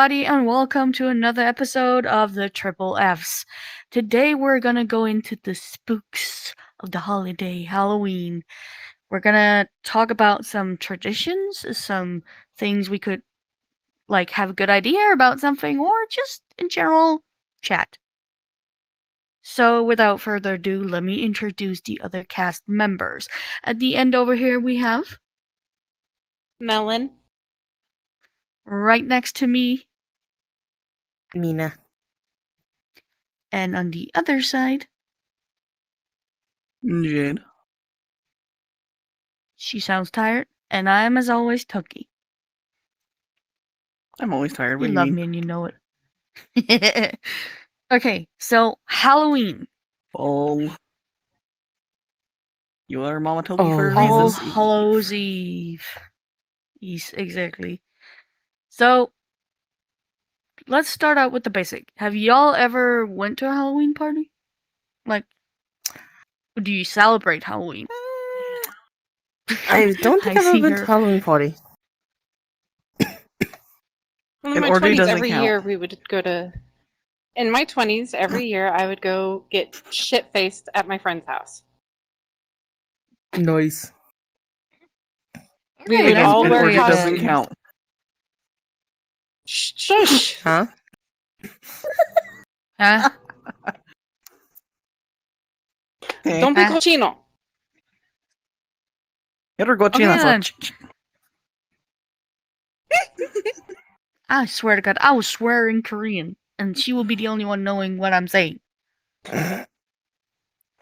everybody, and welcome to another episode of the Triple Fs. Today, we're gonna go into the spooks of the holiday, Halloween. We're gonna talk about some traditions, some things we could have a good idea about something, or just in general chat. So, without further ado, let me introduce the other cast members. At the end over here, we have Melon. right next to me, Mina. and on the other side, Jade. she sounds tired, and I'm, as always, Tucky. I'm always tired. What You do you love mean? me and you know it. Okay, so Halloween. All. You are Mama told me Oh, for a All reason. Hallows Eve. Yes, exactly. So, let's start out with the basic. Have y'all ever went to a Halloween party? Do you celebrate Halloween? I don't think I've ever see been to her. a Halloween party. Well, in An my orgy 20s, doesn't every count. year we would go to. In my 20s, every year I would go get shit faced at my friend's house. Nice. We Okay, would that's all An wear orgy good. doesn't costumes. count. Shush! Huh? Huh? Okay. Don't be cochino. Get her go Okay, then. I swear to God, I will swear in Korean, and she will be the only one knowing what I'm saying.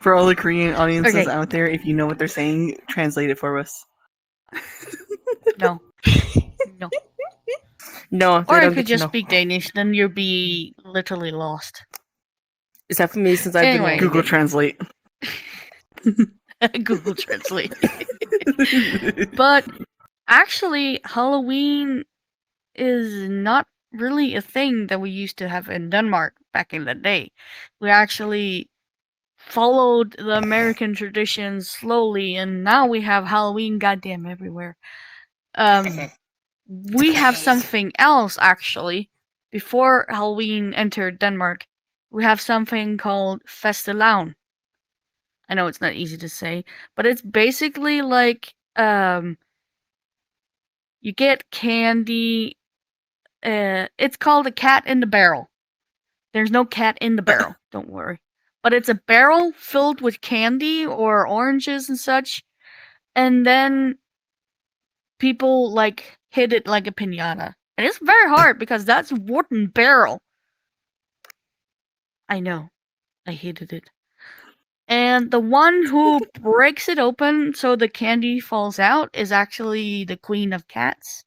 For all the Korean audiences Okay. out there, if you know what they're saying, translate it for us. No. No. No, they Or don't if you get to just know. speak Danish, then you'll be literally lost. Except for me, since I've Anyway. been Google Translate. Google Translate. But actually, Halloween is not really a thing that we used to have in Denmark back in the day. We actually followed the American traditions slowly, and now we have Halloween goddamn everywhere. We have something else actually. Before Halloween entered Denmark, we have something called Fastelavn. I know it's not easy to say, but it's basically like you get candy. It's called a cat in the barrel. There's no cat in the barrel, don't worry. But it's a barrel filled with candy or oranges and such, and then people hit it like a piñata. And it's very hard because that's a wooden barrel. I know. I hated it. And the one who breaks it open so the candy falls out is actually the queen of cats.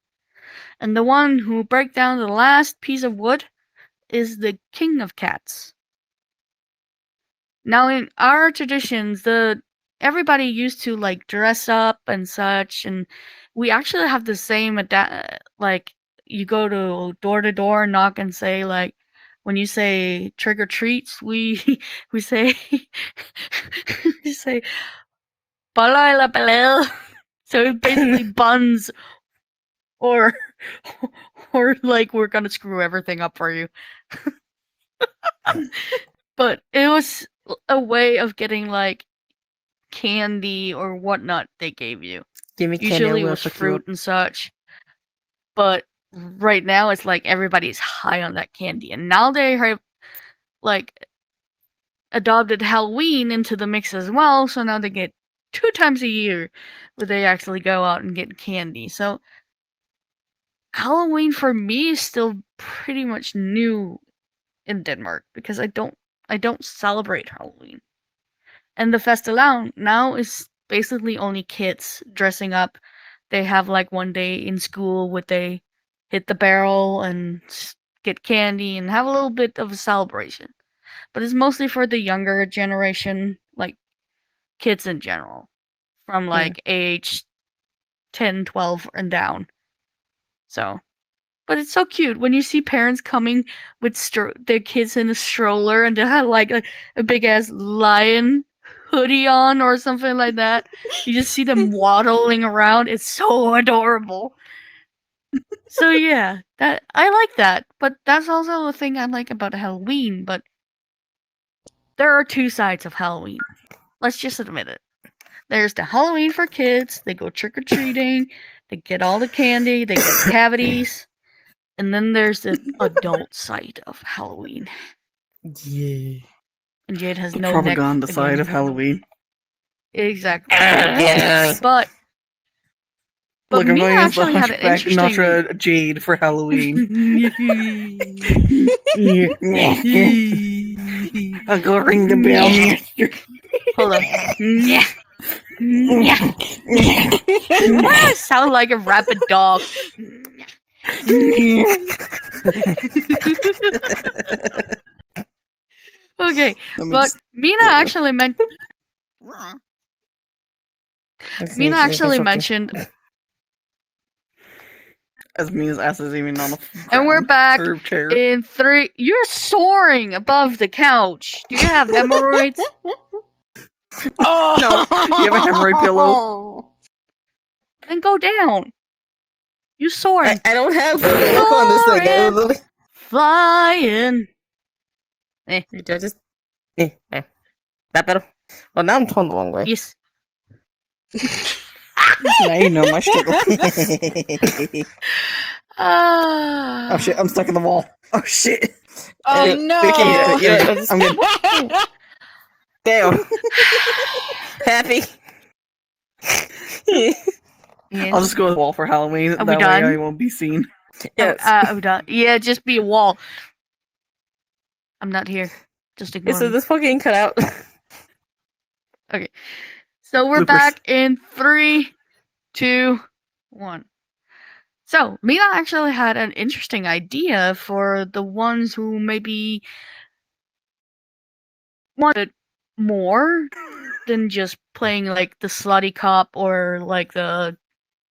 And the one who breaks down the last piece of wood is the king of cats. Now in our traditions, everybody used to dress up and such, and we actually have the same you go to door, knock and say when you say trick or treats, we say we say "Pala la pelea." So it's basically buns, or we're gonna screw everything up for you. But it was a way of getting candy or whatnot they gave you. give me candy. Usually I'm it gonna was fuck you fruit up. and such. But right now it's everybody's high on that candy. And now they have adopted Halloween into the mix as well, so now they get 2 times a year where they actually go out and get candy. So Halloween for me is still pretty much new in Denmark because I don't celebrate Halloween. And the Fastelavn now is basically only kids dressing up. They have one day in school where they hit the barrel and get candy and have a little bit of a celebration. But it's mostly for the younger generation, kids in general, from age 10, 12 and down. So, but it's so cute when you see parents coming with their kids in a stroller and they have a big ass lion hoodie on or something like that. You just see them waddling around. It's so adorable. So yeah, that I like that, but that's also the thing I like about Halloween. But there are two sides of Halloween. Let's just admit it. There's the Halloween for kids. They go trick or treating. They get all the candy. They get cavities. And then there's the adult side of Halloween. Yeah. And Jade has The no propaganda neck side again. of Halloween. Exactly. Yeah. But Look, I'm Mina going as the actually had an Hunchback interesting. Notre Jade for Halloween. I'll go ring the bell, mister. Hold on. Why do I sound like a rabid dog? Okay, Let me but just- Mina actually meant. Mina actually Okay. mentioned, as Mina's ass is even on the and we're ground, back or chair. in 3. You're soaring above the couch. Do you have hemorrhoids? Oh No, you have a hemorrhoid pillow? Then go down. You soaring, I don't have look on this thing. I literally- flying. Did I just that better? Well, now I'm torn the wrong way. Yes. Now you know my struggle. Ah. Oh shit, I'm stuck in the wall. Oh shit. Oh Yeah, no! I'm good. Damn. Happy. Yes. I'll just go with the wall for Halloween. Are we That way done? I won't be seen. Yes. I'm done. Yeah, just be a wall. I'm not here. Just ignore So me. this fucking cut out. So we're Bloopers. back in 3, 2, 1. So Mina actually had an interesting idea for the ones who maybe wanted more than just playing like the slutty cop or like the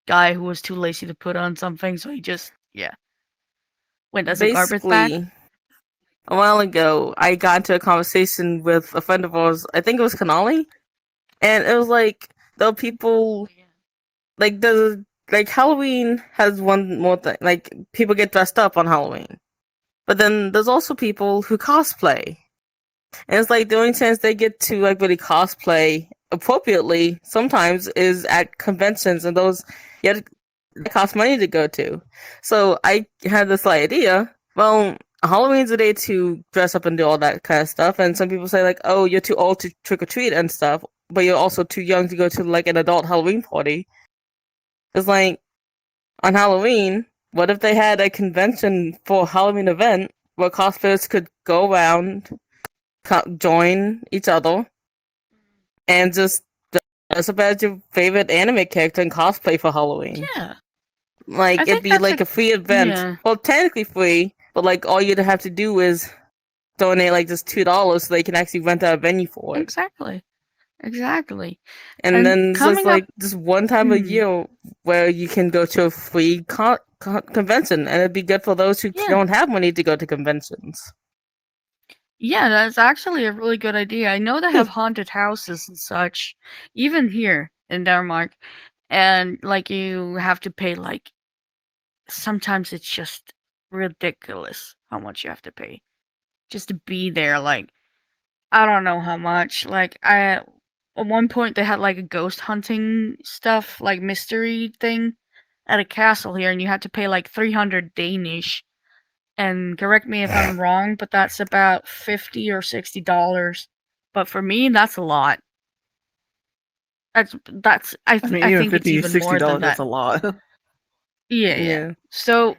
guy who was too lazy to put on something, so he just went as a garbage bag. Basically, a while ago, I got into a conversation with a friend of ours. I think it was Kanali, and it was like the people like Halloween has one more thing. Like people get dressed up on Halloween, but then there's also people who cosplay, and it's like the only chance they get to like really cosplay appropriately sometimes is at conventions, and those yet cost money to go to. So I had this idea. Well, Halloween's a day to dress up and do all that kind of stuff, and some people say like, "Oh, you're too old to trick or treat and stuff, but you're also too young to go to like an adult Halloween party." It's like on Halloween, what if they had a convention for a Halloween event where cosplayers could go around, join each other, and just dress up as your favorite anime character and cosplay for Halloween? Yeah. Like I it'd think be that's like a free event. yeah. Well, technically free, but like all you'd have to do is donate like just $2 so they can actually rent out a venue for it. Exactly. And And then coming just like up- just one time a year where you can go to a free convention, and it'd be good for those who Yeah. don't have money to go to conventions. Yeah, that's actually a really good idea. I know they have haunted houses and such, even here in Denmark. And like you have to pay like sometimes it's just ridiculous how much you have to pay just to be there. Like I don't know how much. Like at one point they had like a ghost hunting stuff, like mystery thing at a castle here, and you had to pay like 300 Danish. And correct me if I'm wrong, but that's about $50 or $60. But for me, that's a lot. That's I I mean, I even think it's $50, even more $60, than that. that's a lot. Yeah. So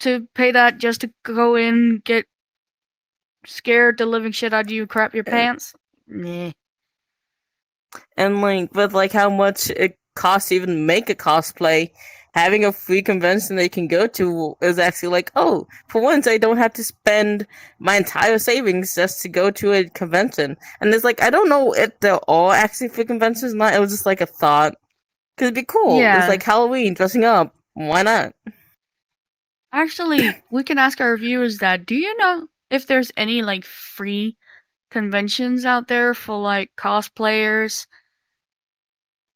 to pay that just to go in, get scared the living shit out of you, crap your pants. Nah. And like with like how much it costs to even make a cosplay, having a free convention they can go to is actually like, oh, for once I don't have to spend my entire savings just to go to a convention. And it's like I don't know if they're all actually free conventions or not. It was just like a thought. Cause it'd be cool. Yeah. It's like Halloween, dressing up. Why not? Actually, we can ask our viewers that. Do you know if there's any like free conventions out there for like cosplayers?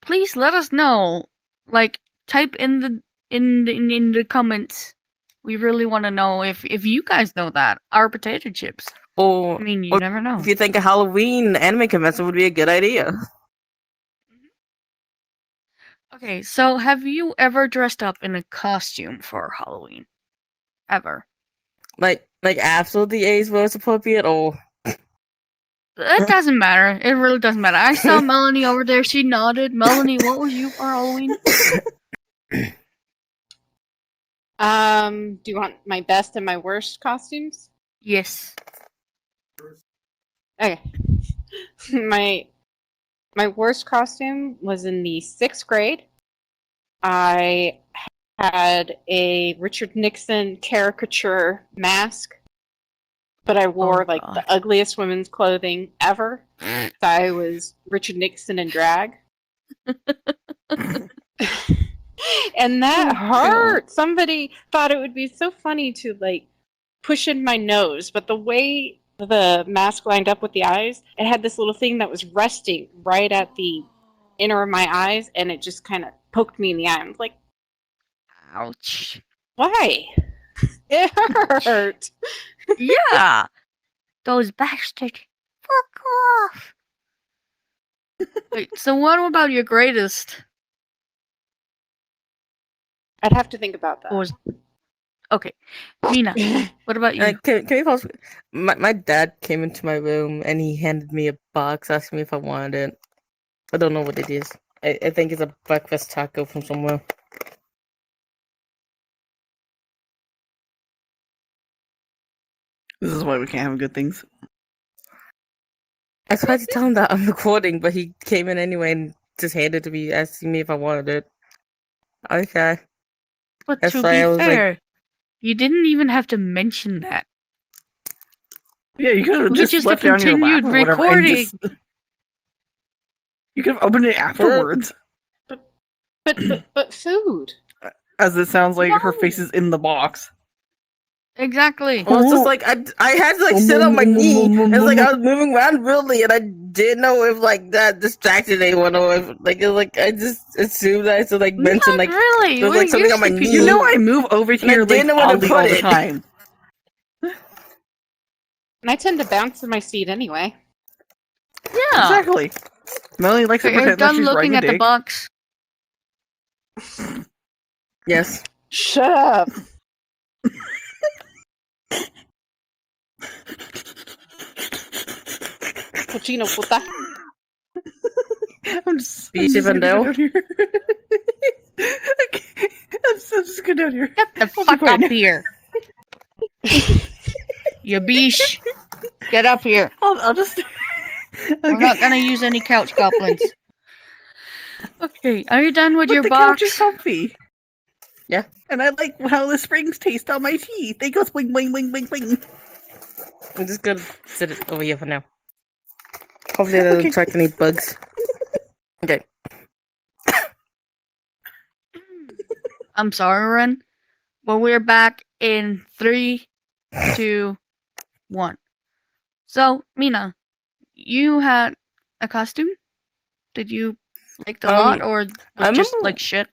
Please let us know. Like type in in the comments. We really want to know if you guys know that our potato chips. Or, I mean, you or never know. if you think a Halloween anime convention would be a good idea. Okay, so have you ever dressed up in a costume for Halloween? Ever? Like after the age was appropriate, or It doesn't matter. It really doesn't matter. I saw Melanie over there. She nodded. Melanie, what was you for Halloween? Do you want my best and my worst costumes? Yes. Okay. my worst costume was in the 6th grade. I had a Richard Nixon caricature mask, but I wore Oh, like God. the ugliest women's clothing ever. So I was Richard Nixon in drag. And that hurt. Somebody thought it would be so funny to like push in my nose, but the way the mask lined up with the eyes, it had this little thing that was resting right at the inner of my eyes, and it just kind of poked me in the eye. I was like, Ouch. why? It hurt. Yeah. Those bastards. Fuck off. Wait, so what about your greatest? I'd have to think about What that. was... Okay. Mina, what about you? can we pause? My dad came into my room and he handed me a box, asking me if I wanted it. I don't know what it is. I think it's a breakfast taco from somewhere. This is why we can't have good things. I tried to tell him that I'm recording, but he came in anyway and just handed it to me, asking me if I wanted it. Okay. But That's to why be I was like- fair, you didn't even have to mention that. Yeah, you could have We just just left it on your lap continued or whatever. And recording. just... You could have opened it afterwards, But food. as it sounds like her No. face is in the box. Exactly. Well, it's just like I had to like sit on my knee. And it's like I was moving around really, and I didn't know if like that distracted anyone or if like I just assumed I should like mention Not like really. there was, We're like, something on my used to knee. You know I move over And I here like didn't know where to oddly put all the it. time. And I tend to bounce in my seat anyway. Yeah. Exactly. Melanie likes to Okay, are you pretend that done she's looking riding a at the dick. box? Yes. Shut up. Cochino puta. I'm just Beach gonna Vandal? go down here. Okay, I'm just go down here. Get the I'll be fuck quiet up now. here. You beesh. Get up here. I'll just. We're not gonna use any couch goblins. Okay, are you done with But your the box? couch is comfy. Yeah. And I like how the springs taste on my teeth. They go bling bling bling bling bling. I'm just gonna sit it over here for now. Hopefully it doesn't Okay. attract any bugs. Okay. I'm sorry, Ren, but we're back in 3, 2, 1. So, Mina, you had a costume? Did you like it a lot, or was I it just remember- like shit?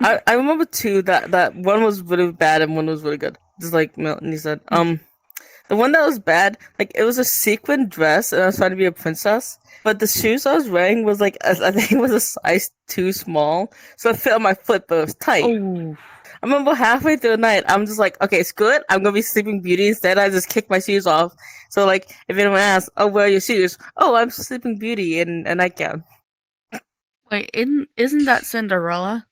I remember two that one was really bad and one was really good. Just like Melanie said. The one that was bad, like it was a sequin dress and I was trying to be a princess, but the shoes I was wearing was like I think it was a size too small, so it fit on my foot, but it was tight. Oh, I remember halfway through the night, I'm just like, okay, it's good. I'm gonna be Sleeping Beauty instead. I just kicked my shoes off. So like, if anyone asks, "Oh, where are your shoes?" Oh, I'm Sleeping Beauty in a nightgown. wait, isn't that Cinderella?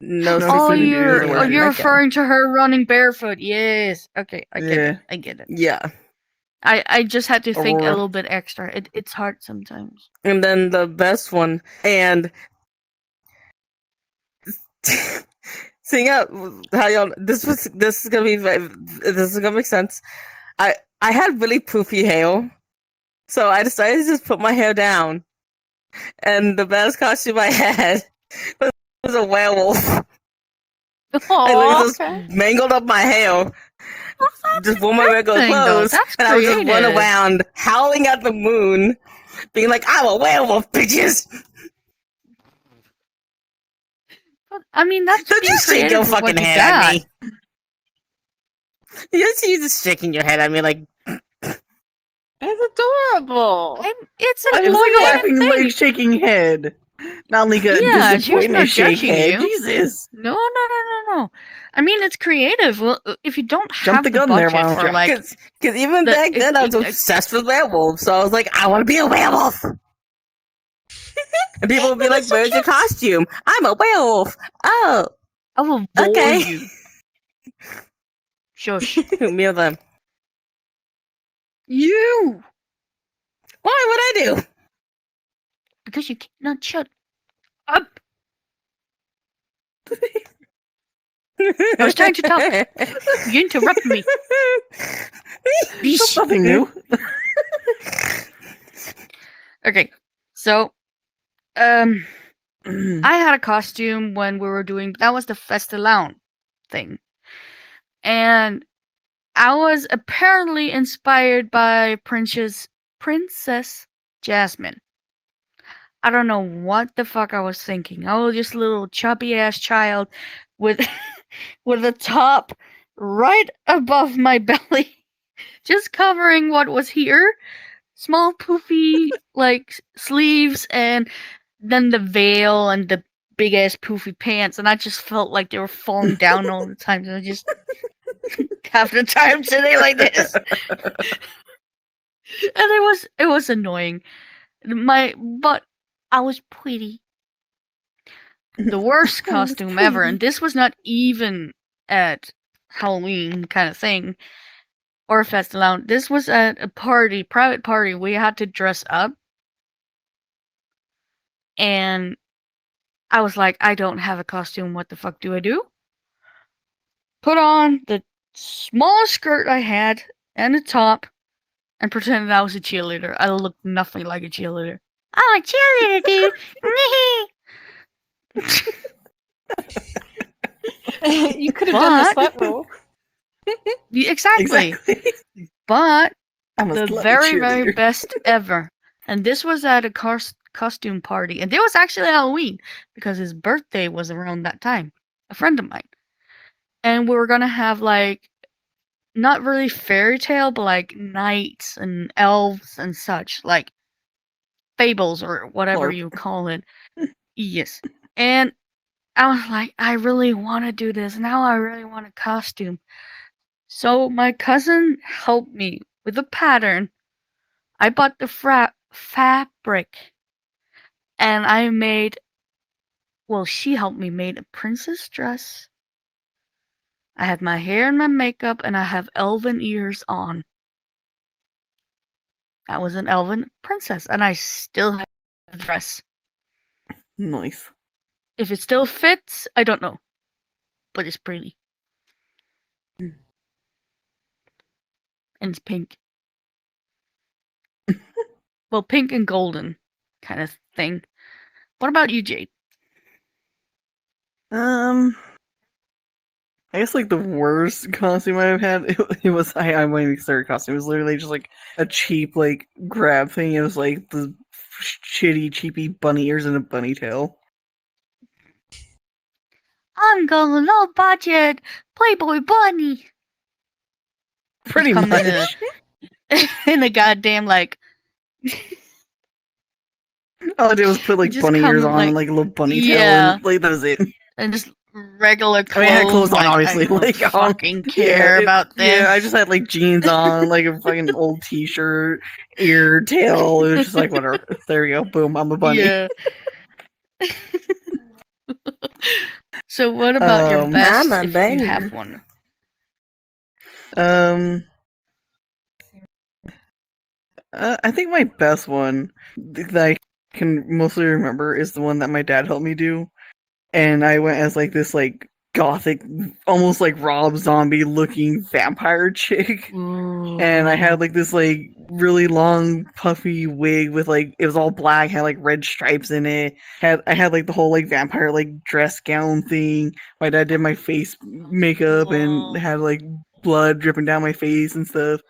No, No, Oh, Sleeping Beauty you're doesn't wear a you're nightgown. referring to her running barefoot. Yes. Okay, I get it. I get it. Yeah. I just had to think a Aurora. little bit extra. It's hard sometimes. And then the best one, and seeing out how y'all this is gonna make sense. I had really poofy hair, so I decided to just put my hair down, and the best costume I had was a werewolf. I Oh, just mangled up my hair, just wore my regular thing, though. clothes, That's and I would just run creative. around howling at the moon, being like, "I'm a werewolf, bitches!" I mean, that's Don't being you shake your creative with what fucking you head got. at me. You just shaking your head at me like, It's adorable. It's an It was like a animated laughing, thing. like shaking head, not like a Yeah, she was not disappointed shake judging head. you. Jesus, No. I mean, it's creative. Well, if you don't Jump have the the gun there, budget why don't for you? like, because even back then I was obsessed with werewolves, so I was like, I want to be a werewolf. And people would be like, "Where's your costume?" I'm a werewolf. Oh, I will bore okay. you. Shush. Me or them? You, Why would I do? because you cannot shut up. I was trying to talk. You interrupt me. That's nothing new. Okay, so I had a costume when we were doing that was the Festiloun thing, and I was apparently inspired by Princess Jasmine. I don't know what the fuck I was thinking. I was just a little chubby ass child with with a top right above my belly, just covering what was here. Small poofy like sleeves and then the veil and the big ass poofy pants, and I just felt like they were falling down all the time. So I just half the time sitting like this, and it was annoying. But I was pretty. The worst costume ever, and this was not even at Halloween kind of thing or Festival. This was at a party, private party. We had to dress up, and I was like, I don't have a costume. What the fuck do I do? Put on the smallest skirt I had and a top, and pretended I was a cheerleader. I looked nothing like a cheerleader. I'm a cheerleader, dude. You could have done the slut role. Exactly. But I'm a the slutty very, very cheerleader. best ever. And this was at a costume party. And it was actually Halloween because his birthday was around that time. A friend of mine. And we were going to have like, not really fairy tale, but like knights and elves and such. Like fables or whatever Larp. you call it. Yes. And I was like, I really want to do this. Now I really want a costume. So my cousin helped me with a pattern. I bought the fabric. And I made, well, she helped me make a princess dress. I had my hair and my makeup, and I have elven ears on. I was an elven princess, and I still have the dress. Nice. If it still fits, I don't know. But it's pretty. And it's pink. Well, pink and golden kind of thing. What about you, Jade? I guess like the worst costume I've had. It was I went to third costume. It was literally just like a cheap like grab thing. It was like the shitty cheapy bunny ears and a bunny tail. I'm going low budget Playboy bunny. Pretty Come much. in a goddamn like. All I did was put like Just bunny come, ears on like- and like a little bunny tail. Yeah. And, like that was it. And just regular clothes. I mean, I had clothes on, like, obviously. I don't Like, fucking care about them. Yeah, I just had like jeans on, like a fucking old t-shirt, ear, tail. It was just like whatever. There you go. Boom. I'm a bunny. Yeah. So what about your best, I'm a if bunny. you have one? I think my best one that I can mostly remember is the one that my dad helped me do, and I went as like this like gothic, almost like Rob Zombie looking vampire chick. And I had like this like really long puffy wig with like it was all black, had like red stripes in it. I had like the whole like vampire like dress gown thing. My dad did my face makeup and had like blood dripping down my face and stuff.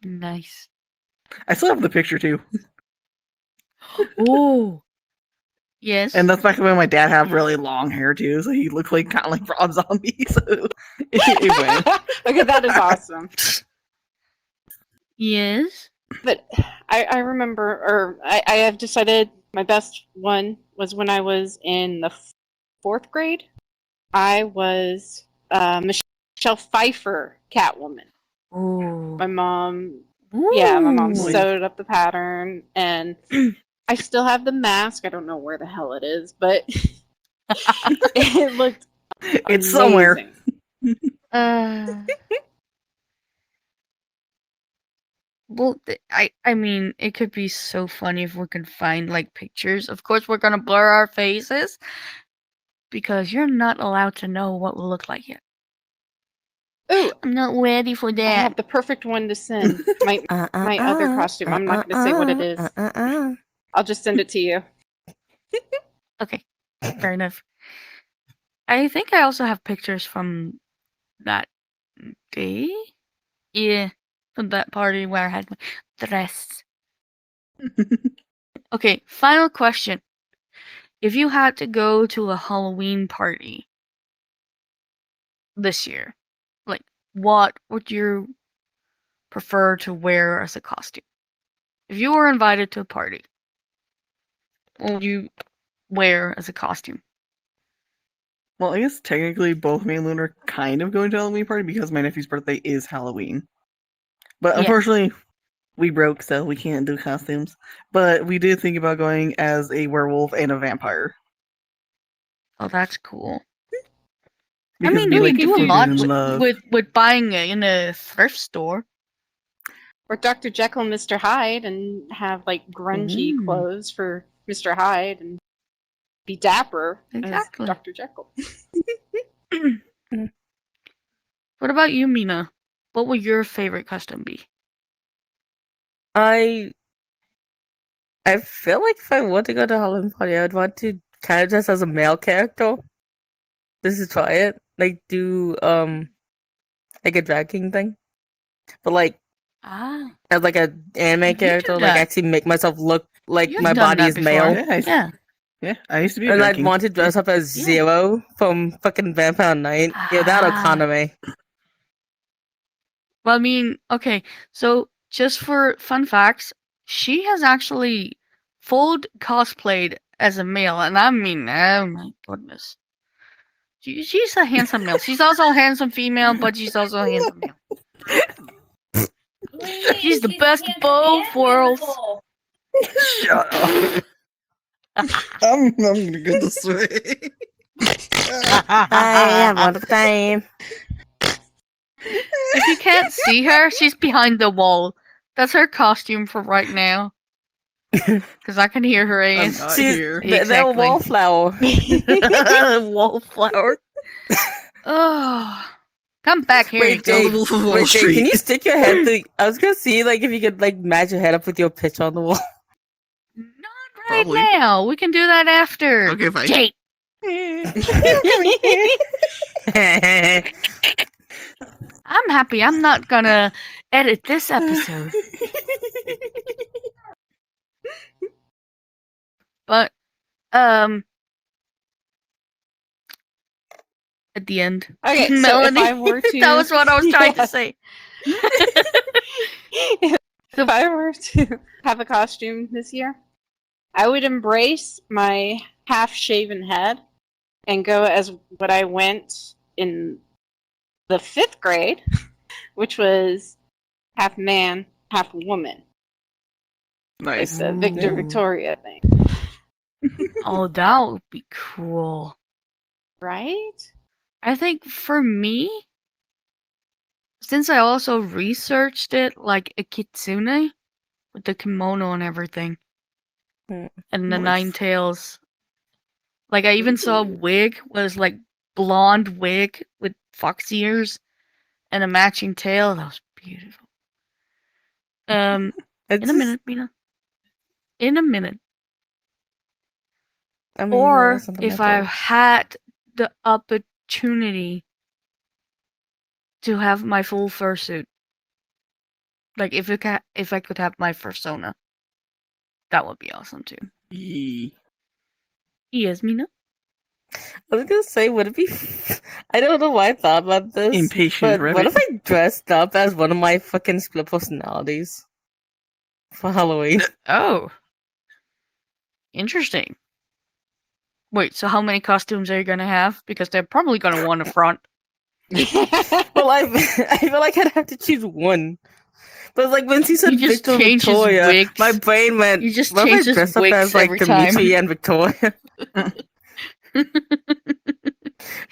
Nice. I still have the picture too. Oh, Yes. And that's back when my dad had really long hair too, so he looked like kind of like Rob Zombie. So it went. Okay, that is awesome. Yes. But I remember, or I have decided my best one was when I was in the 4th grade. I was Michelle Pfeiffer Catwoman. Ooh. My mom, Ooh. yeah, my mom Ooh. sewed up the pattern, and I still have the mask. I don't know where the hell it is, but it looked It's somewhere. amazing. Well, I mean, it could be so funny if we can find like pictures. Of course, we're gonna blur our faces because you're not allowed to know what we look like yet. Ooh, I'm not ready for I that. have the perfect one to send. My other costume. I'm not going to say what it is. I'll just send it to you. Okay, fair enough. I think I also have pictures from that day. Yeah, from that party where I had my dress. Okay, final question. If you had to go to a Halloween party this year, like, what would you prefer to wear as a costume? If you were invited to a party, what would you wear as a costume? Well, I guess technically both me and Luna are kind of going to a Halloween party because my nephew's birthday is Halloween. But Yeah. unfortunately, we broke, so we can't do costumes. But we did think about going as a werewolf and a vampire. Oh, that's cool. I Because mean, we you like can do a food lot and love. with buying it in a thrift store. Or Dr. Jekyll and Mr. Hyde and have like grungy Ooh. clothes for Mr. Hyde and be dapper Exactly. as Dr. Jekyll. What about you, Mina? What would your favorite costume be? I feel like if I want to go to a Halloween party, I would want to kind of dress as a male character. Just to try it. Like do like a drag king thing. But like Ah, as like a anime You character, do like that. actually make myself look like You've my done body that is before. male. Yeah. Yeah, I used to be a And drag I'd king. want to dress up as Yeah. Zero from fucking Vampire Knight. Yeah, that Ah. economy. Well, I mean, okay. So just for fun facts, she has actually full cosplayed as a male, and I mean, oh my goodness. She's a handsome male. She's also a handsome female, but she's also a handsome male. She's the best of both worlds. Shut up. I'm gonna go this way. I have one time. If you can't see her, she's behind the wall. That's her costume for right now. Because I can hear her I'm ass. not She's here. they're Exactly. wallflower. Wallflower. Oh, come back here. Wait, Tell the Jake. Wolf of Wall Wait, Jake, Street. can you stick your head through? I was gonna see like if you could like match your head up with your picture on the wall. Not right Probably. now. We can do that after. Okay, fine. Jake. I'm happy I'm not gonna edit this episode. But, at the end. Okay, so Melanie. if I were to... That was what I was trying to Yes. say. If I were to have a costume this year, I would embrace my half-shaven head and go as what I went in the 5th grade, which was half man, half woman. Like Nice. the Victor Ooh. Victoria thing. Oh, that would be cool. Right? I think for me, since I also researched it like a kitsune with the kimono and everything, Hmm. and the Nice. 9 tails. Like I even saw a wig was like blonde wig with fox ears and a matching tail. That was beautiful. In a minute, Mina. In a minute. I mean, Or that's if I sentimental. had the opportunity to have my full fursuit, like if I could have my fursona, that would be awesome too. Yee. Yes, Mina. I was gonna say, would it be? I don't know why I thought about this. Impatient But what if rabbit. I dressed up as one of my fucking split personalities for Halloween? Oh, interesting. Wait, so how many costumes are you gonna have? Because they're probably gonna want a front. Well, I feel like I'd have to choose one. But like when she said You just Victor change his Victoria, wigs. my brain went. You just What if change I his dress up wigs as like every time. Dimitri and Victoria?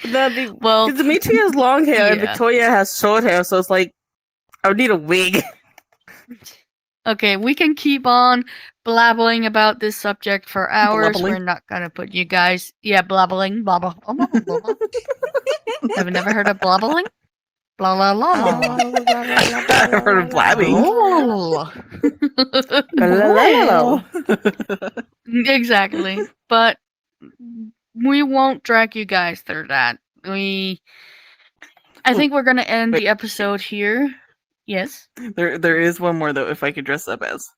That'd be Well, because Dimitri has long hair and yeah. Victoria has short hair, so it's like I would need a wig. Okay, we can keep on blabbling about this subject for hours. Blabbling? We're not gonna put you guys. Yeah, blabbling. Blah, blah, blah, blah, blah, blah. Have you never heard of blabbling? Blah, blah, blah, blah, blah. I've heard of blabbing. Exactly. But we won't drag you guys through that. I think we're gonna end the episode here. Yes. There is one more though. If I could dress up as,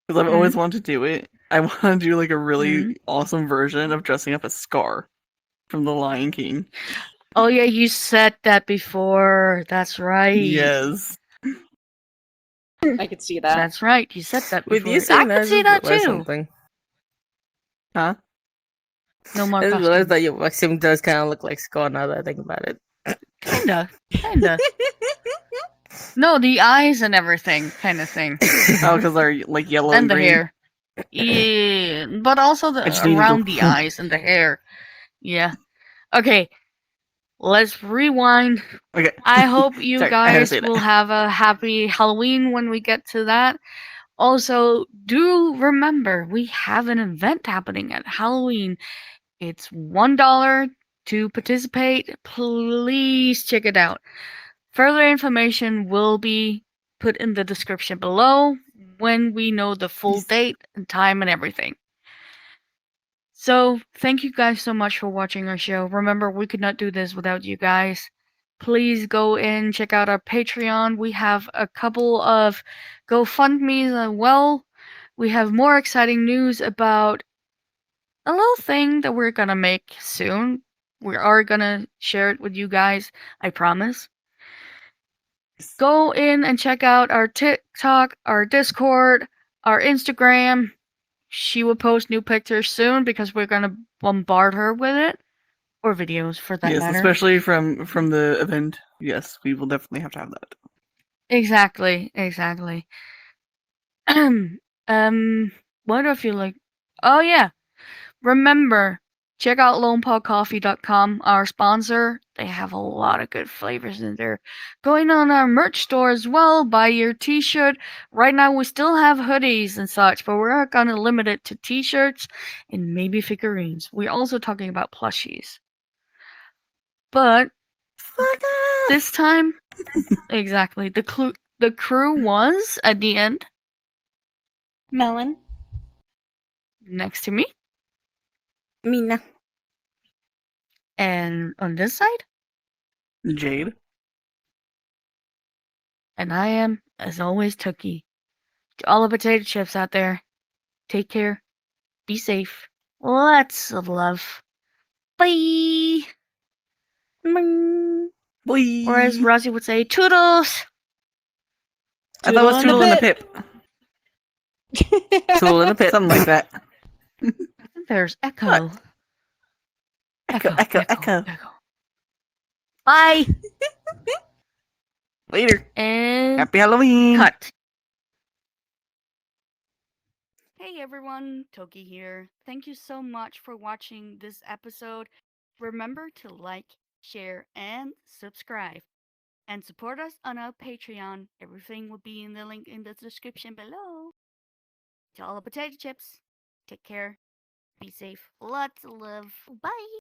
because I've always wanted to do it. I want to do like a really awesome version of dressing up as Scar from The Lion King. Oh yeah, you said that before. That's right. Yes. I could see that. That's right. You said that With before. you I saying could see that realized too. something. Huh? No more I just realized costumes. that your costume does kind of look like Scar now that I think about it. Kinda. No, the eyes and everything, kind of thing, Oh, because they're like yellow and the green. hair. Yeah, but also the just need to go around the poop. eyes and the hair. Yeah. Okay. Let's rewind. Okay. I hope you Sorry, I had to guys say that. will have a happy Halloween when we get to that. Also, do remember we have an event happening at Halloween. It's $1 to participate. Please check it out. Further information will be put in the description below when we know the full date and time and everything. So, thank you guys so much for watching our show. Remember, we could not do this without you guys. Please go in, check out our Patreon. We have a couple of GoFundMes as well. We have more exciting news about a little thing that we're gonna make soon. We are gonna share it with you guys, I promise. Go in and check out our TikTok, our Discord, our Instagram. She will post new pictures soon because we're gonna bombard her with it. Or videos for that Yes, matter. especially from the event. Yes, we will definitely have to have that. Exactly. What do I feel like? Oh yeah. Remember, check out lonepawcoffee.com, our sponsor. They have a lot of good flavors in there. Going on our merch store as well, buy your t-shirt. Right now we still have hoodies and such, but we're gonna limit it to t-shirts and maybe figurines. We're also talking about plushies. But this time, exactly, the crew was at the end Melon. next to me, Mina. and on this side, Jade. and I am, as always, Tookie. To all the potato chips out there, take care, be safe, lots of love, bye. Boy. Or as Rosie would say, toodles. I thought it was Toodle Toodle in in a a Pip. Tool in a pit. Something like that. I think there's echo. What? Echo. Bye. Later. And Happy Halloween. cut. Hey everyone, Toki here. Thank you so much for watching this episode. Remember to like, share, and subscribe. And support us on our Patreon. Everything will be in the link in the description below. To all the potato chips, take care, be safe, lots of love, bye!